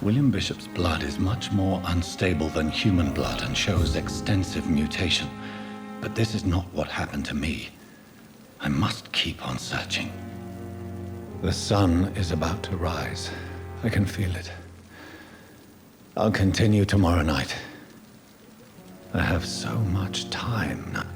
William Bishop's blood is much more unstable than human blood and shows extensive mutation. But this is not what happened to me. I must keep on searching. The sun is about to rise. I can feel it. I'll continue tomorrow night. I have so much time now.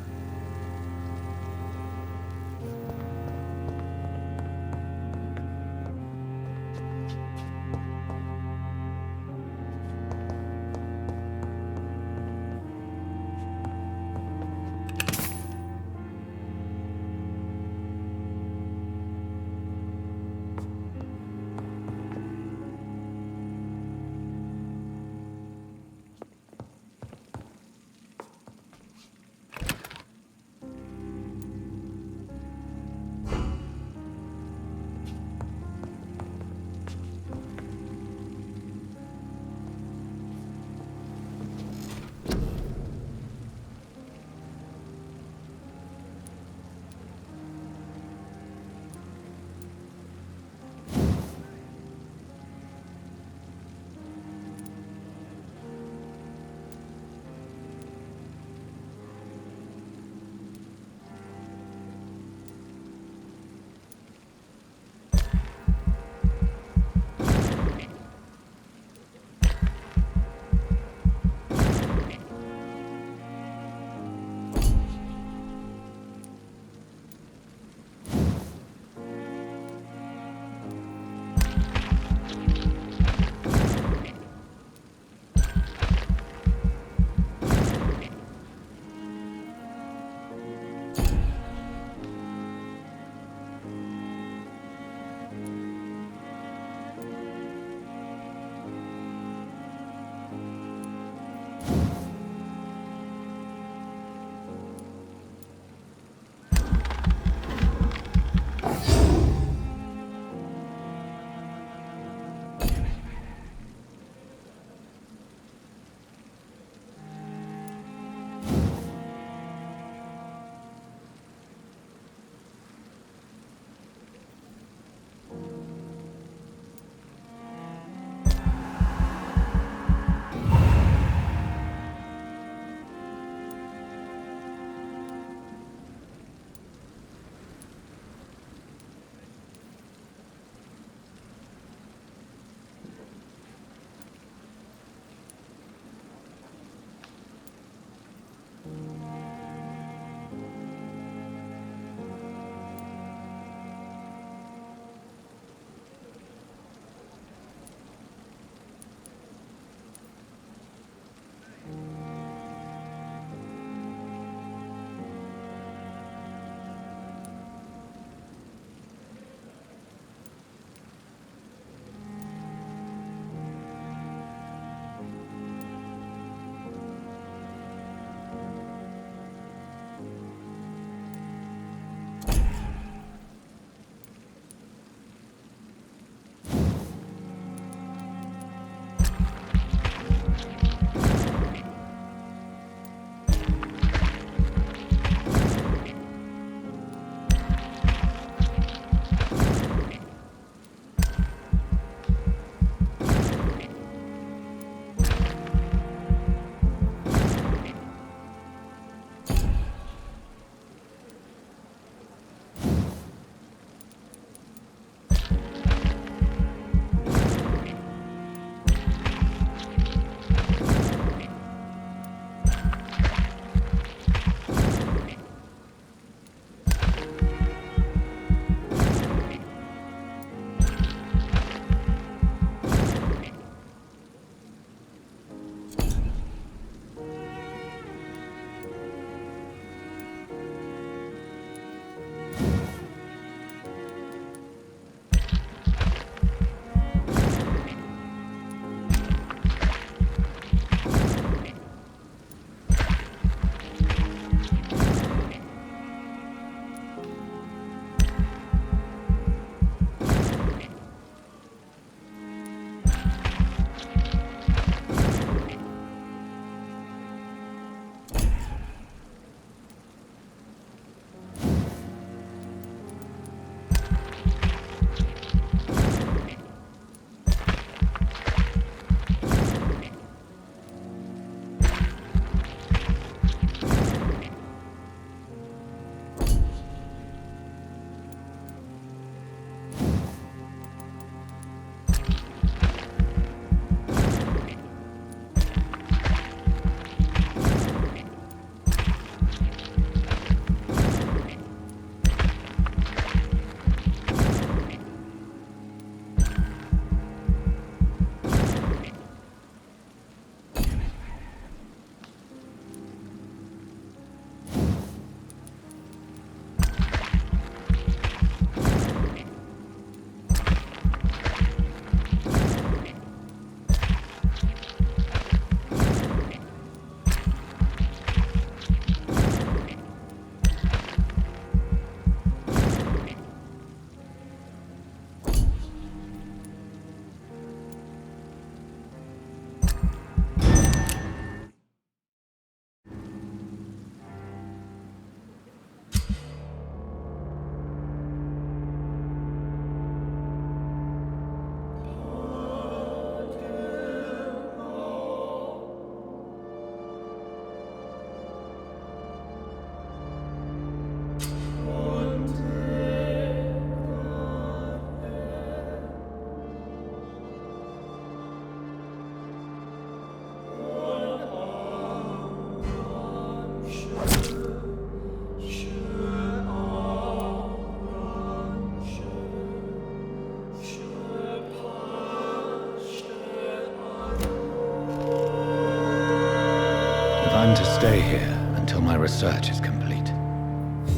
stay here until my research is complete.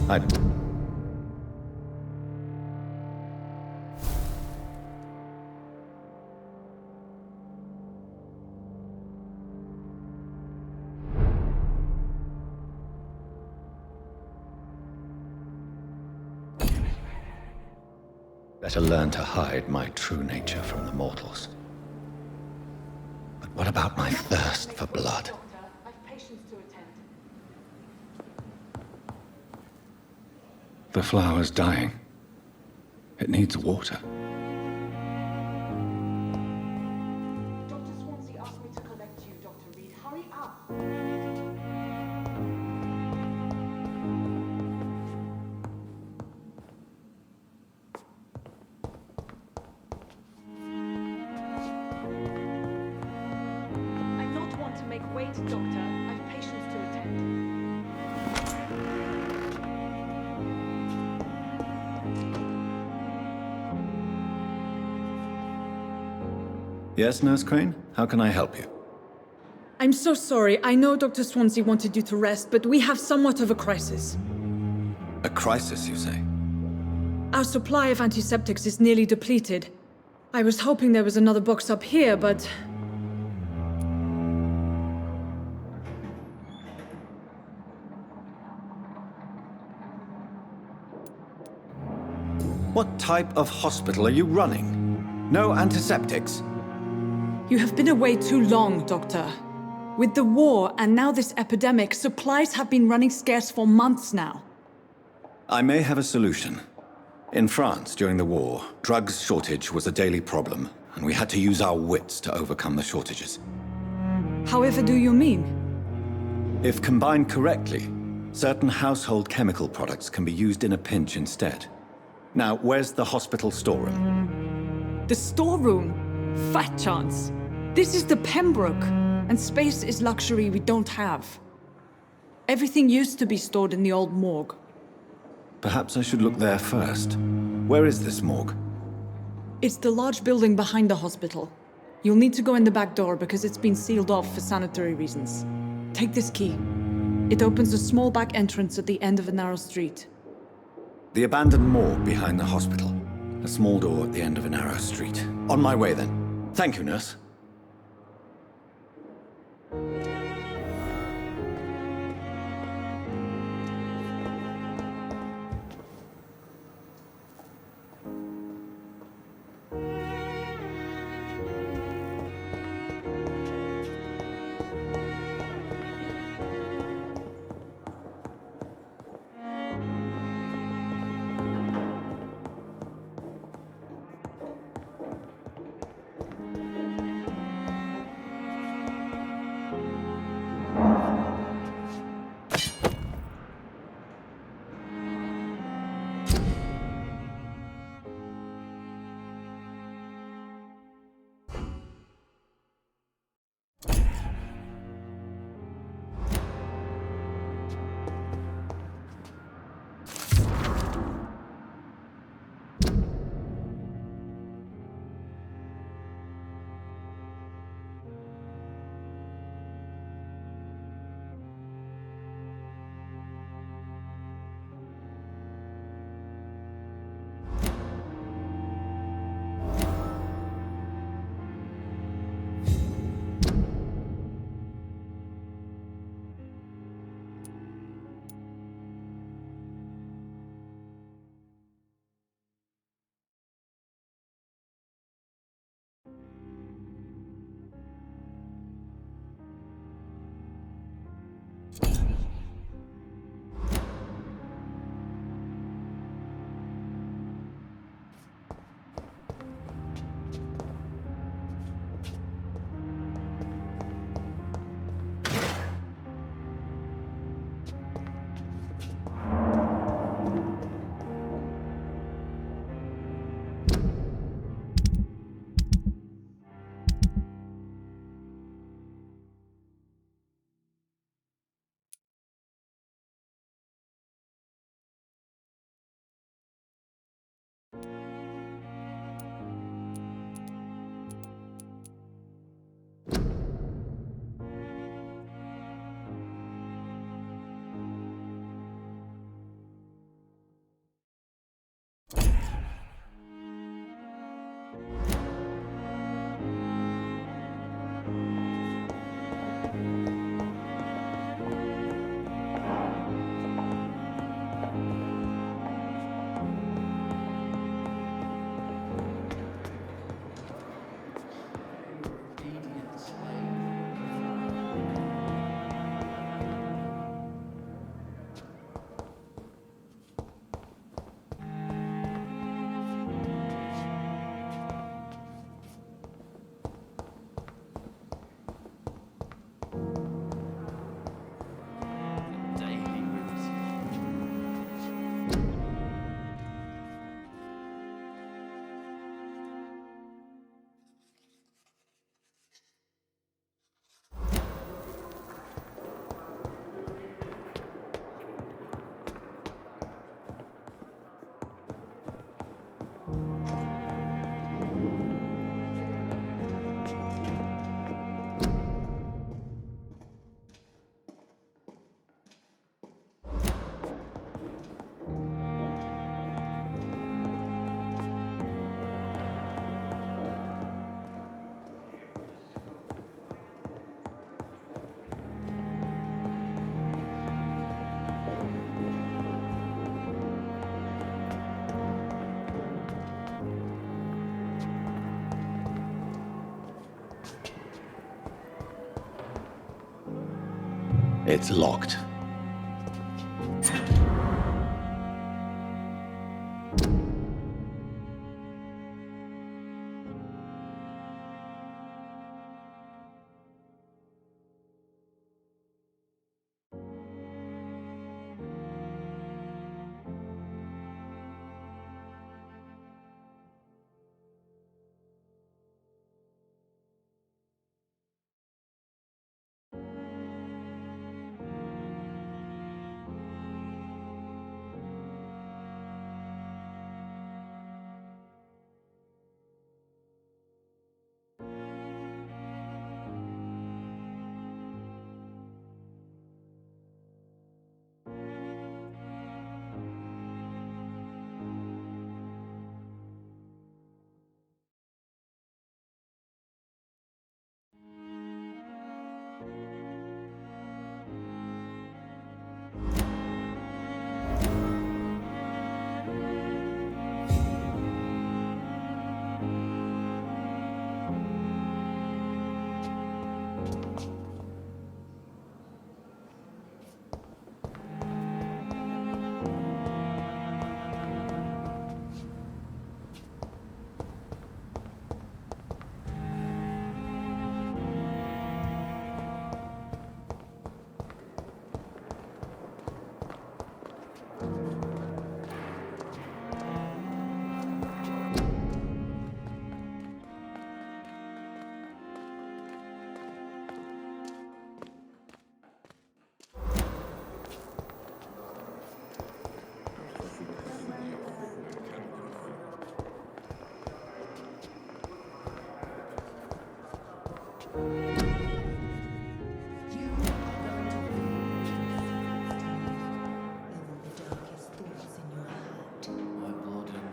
I'd... Better learn to hide my true nature from the mortals. But what about my thirst for blood? The flower's dying. It needs water. Dr. Swansea asked me to collect you, Dr. Reed. Hurry up! I not want to make wait, Doctor. I've patients to attend. Yes, Nurse Crane? How can I help you? I'm so sorry. I know Dr. Swansea wanted you to rest, but we have somewhat of a crisis. A crisis, you say? Our supply of antiseptics is nearly depleted. I was hoping there was another box up here, but... What type of hospital are you running? No antiseptics? You have been away too long, Doctor. With the war and now this epidemic, supplies have been running scarce for months now. I may have a solution. In France, during the war, drugs shortage was a daily problem, and we had to use our wits to overcome the shortages. However do you mean? If combined correctly, certain household chemical products can be used in a pinch instead. Now, where's the hospital storeroom? The storeroom? Fat chance. This is the Pembroke, and space is luxury we don't have. Everything used to be stored in the old morgue. Perhaps I should look there first. Where is this morgue? It's the large building behind the hospital. You'll need to go in the back door because it's been sealed off for sanitary reasons. Take this key. It opens a small back entrance at the end of a narrow street. The abandoned morgue behind the hospital. A small door at the end of a narrow street. On my way then. Thank you, nurse. It's locked.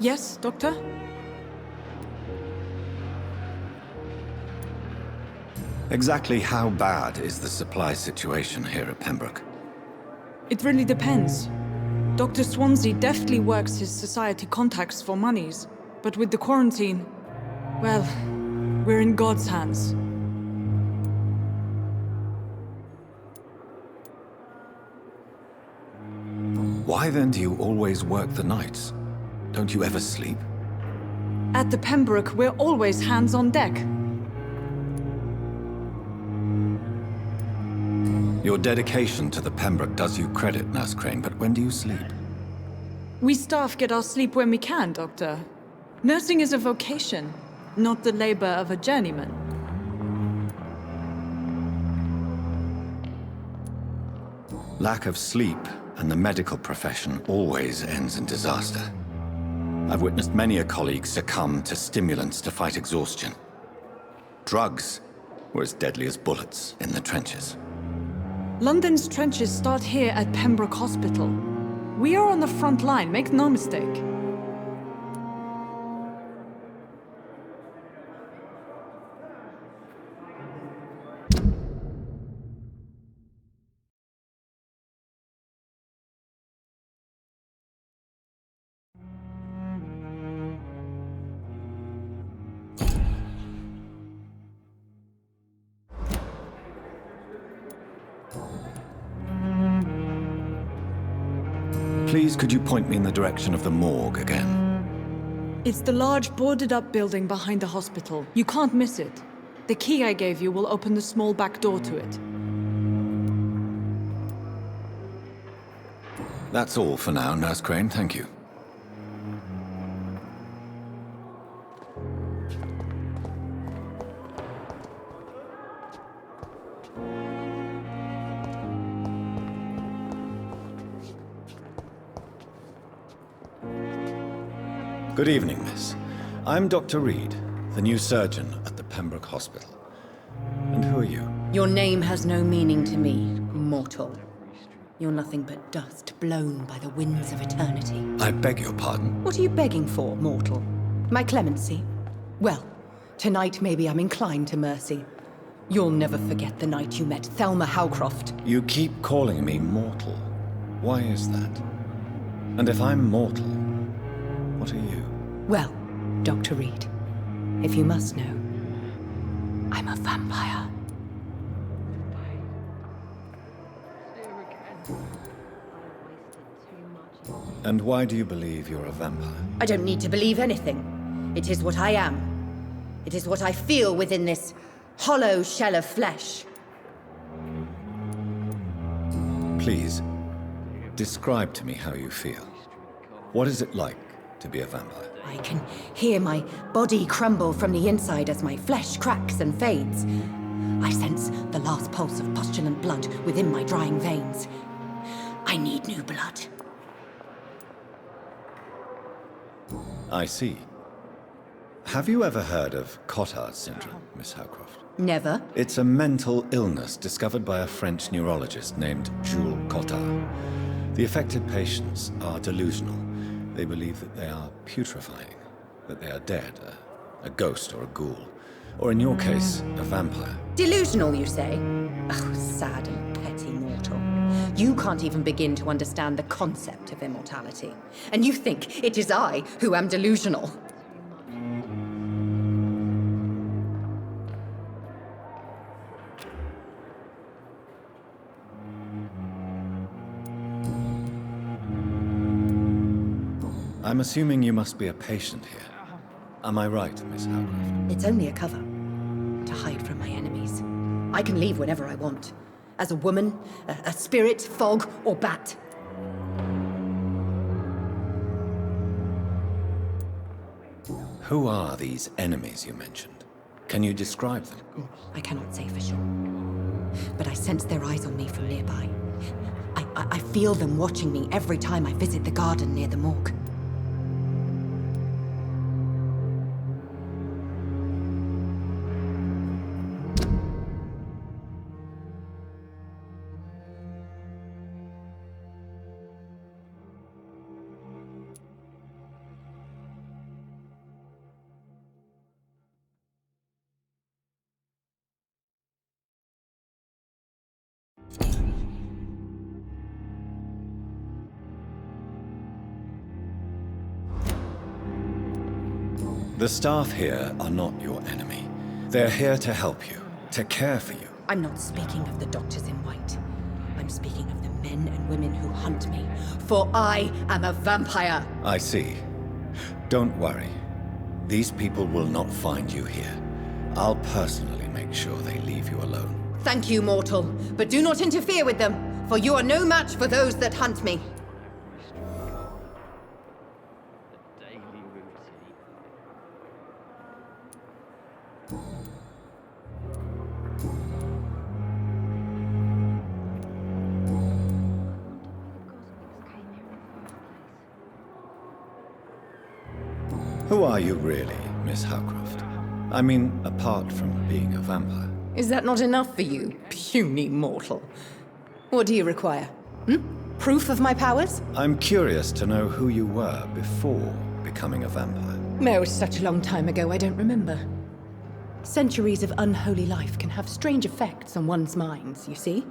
Yes, Doctor? Exactly how bad is the supply situation here at Pembroke? It really depends. Dr. Swansea deftly works his society contacts for monies, but with the quarantine, well, we're in God's hands. Why then do you always work the nights? Don't you ever sleep? At the Pembroke, we're always hands on deck. Your dedication to the Pembroke does you credit, Nurse Crane, but when do you sleep? We staff get our sleep when we can, Doctor. Nursing is a vocation, not the labor of a journeyman. Lack of sleep and the medical profession always ends in disaster. I've witnessed many a colleague succumb to stimulants to fight exhaustion. Drugs were as deadly as bullets in the trenches. London's trenches start here at Pembroke Hospital. We are on the front line, make no mistake. Please, could you point me in the direction of the morgue again? It's the large boarded-up building behind the hospital. You can't miss it. The key I gave you will open the small back door to it. That's all for now, Nurse Crane, thank you. Good evening, miss. I'm Dr. Reed, the new surgeon at the Pembroke Hospital. And who are you? Your name has no meaning to me, mortal. You're nothing but dust blown by the winds of eternity. I beg your pardon. What are you begging for, mortal? My clemency? Well, tonight maybe I'm inclined to mercy. You'll never forget the night you met Thelma Howcroft. You keep calling me mortal. Why is that? And if I'm mortal, what are you? Well, Dr. Reed, if you must know, I'm a vampire. And why do you believe you're a vampire? I don't need to believe anything. It is what I am. It is what I feel within this hollow shell of flesh. Please, describe to me how you feel. What is it like to be a vampire? I can hear my body crumble from the inside as my flesh cracks and fades. I sense the last pulse of postulant blood within my drying veins. I need new blood. I see. Have you ever heard of Cotard syndrome, Miss Howcroft? Never. It's a mental illness discovered by a French neurologist named Jules Cotard. The affected patients are delusional. They believe that they are putrefying, that they are dead, a ghost or a ghoul, or in your case, a vampire. Delusional, you say? Oh, sad and petty mortal. You can't even begin to understand the concept of immortality. And you think it is I who am delusional. I'm assuming you must be a patient here. Am I right, Miss Howcroft? It's only a cover. To hide from my enemies. I can leave whenever I want. As a woman, a spirit, fog, or bat. Who are these enemies you mentioned? Can you describe them? I cannot say for sure. But I sense their eyes on me from nearby. I feel them watching me every time I visit the garden near the morgue. The staff here are not your enemy. They're here to help you, to care for you. I'm not speaking of the doctors in white. I'm speaking of the men and women who hunt me. For I am a vampire. I see. Don't worry. These people will not find you here. I'll personally make sure they leave you alone. Thank you, mortal. But do not interfere with them, for you are no match for those that hunt me. Who are you really, Miss Howcroft? I mean, apart from being a vampire. Is that not enough for you, puny mortal? What do you require? Proof of my powers? I'm curious to know who you were before becoming a vampire. No, it's such a long time ago, I don't remember. Centuries of unholy life can have strange effects on one's minds, you see?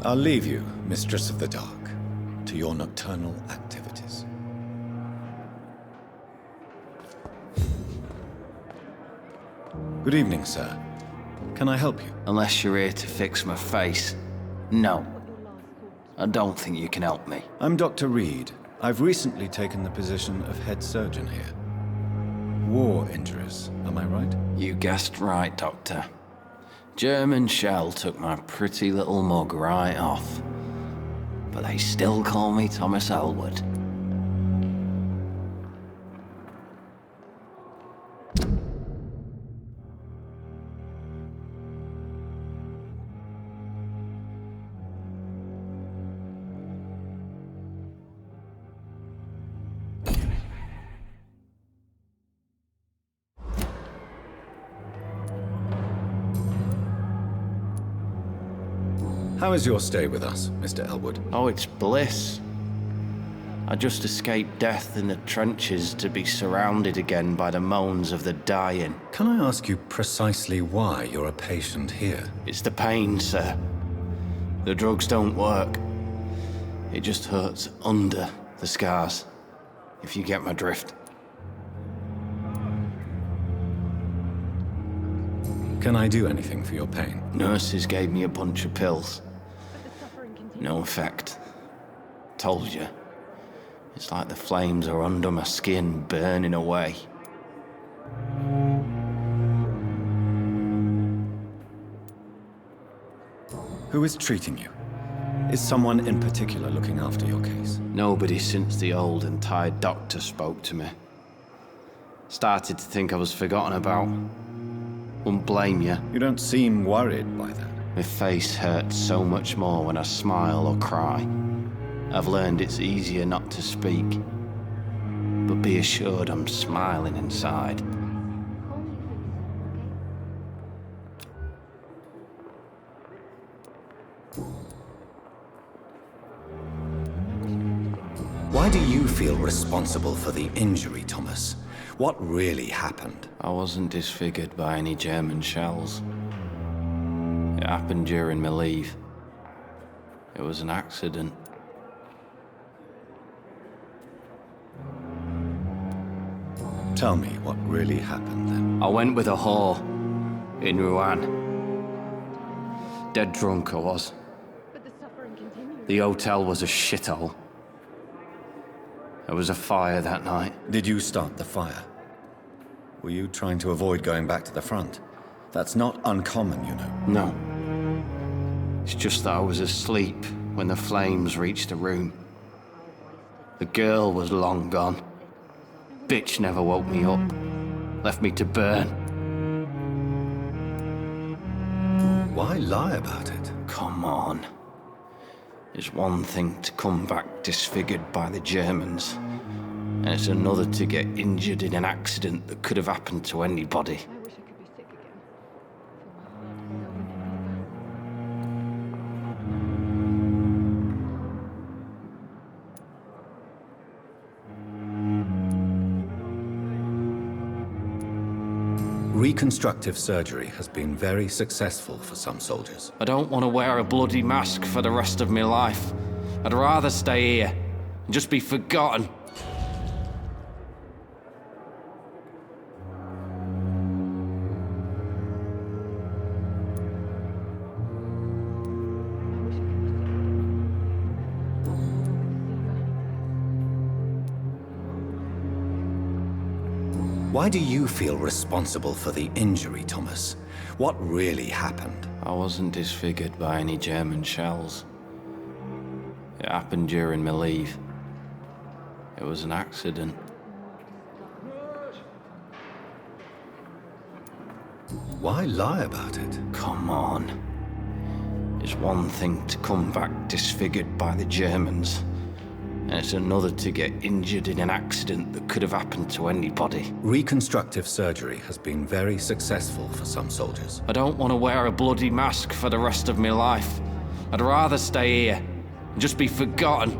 I'll leave you, Mistress of the Dark, to your nocturnal activities. Good evening, sir. Can I help you? Unless you're here to fix my face. No. I don't think you can help me. I'm Dr. Reed. I've recently taken the position of head surgeon here. War injuries, am I right? You guessed right, Doctor. German shell took my pretty little mug right off. But they still call me Thomas Elwood. How is your stay with us, Mr. Elwood? Oh, it's bliss. I just escaped death in the trenches to be surrounded again by the moans of the dying. Can I ask you precisely why you're a patient here? It's the pain, sir. The drugs don't work. It just hurts under the scars, if you get my drift. Can I do anything for your pain? Nurses gave me a bunch of pills. No effect. Told you. It's like the flames are under my skin, burning away. Who is treating you? Is someone in particular looking after your case? Nobody since the old and tired doctor spoke to me. Started to think I was forgotten about. Wouldn't blame you. You don't seem worried by that. My face hurts so much more when I smile or cry. I've learned it's easier not to speak. But be assured I'm smiling inside. Why do you feel responsible for the injury, Thomas? What really happened? I wasn't disfigured by any German shells. It happened during my leave. It was an accident. Tell me what really happened then. I went with a whore in Rouen. Dead drunk I was. The hotel was a shithole. There was a fire that night. Did you start the fire? Were you trying to avoid going back to the front? That's not uncommon, you know. No. It's just that I was asleep when the flames reached the room. The girl was long gone. Bitch never woke me up. Left me to burn. Why lie about it? Come on. It's one thing to come back disfigured by the Germans, and it's another to get injured in an accident that could have happened to anybody. Reconstructive surgery has been very successful for some soldiers. I don't want to wear a bloody mask for the rest of my life. I'd rather stay here and just be forgotten. Why do you feel responsible for the injury, Thomas? What really happened? I wasn't disfigured by any German shells. It happened during my leave. It was an accident. Why lie about it? Come on. It's one thing to come back disfigured by the Germans, and it's another to get injured in an accident that could have happened to anybody. Reconstructive surgery has been very successful for some soldiers. I don't want to wear a bloody mask for the rest of my life. I'd rather stay here and just be forgotten.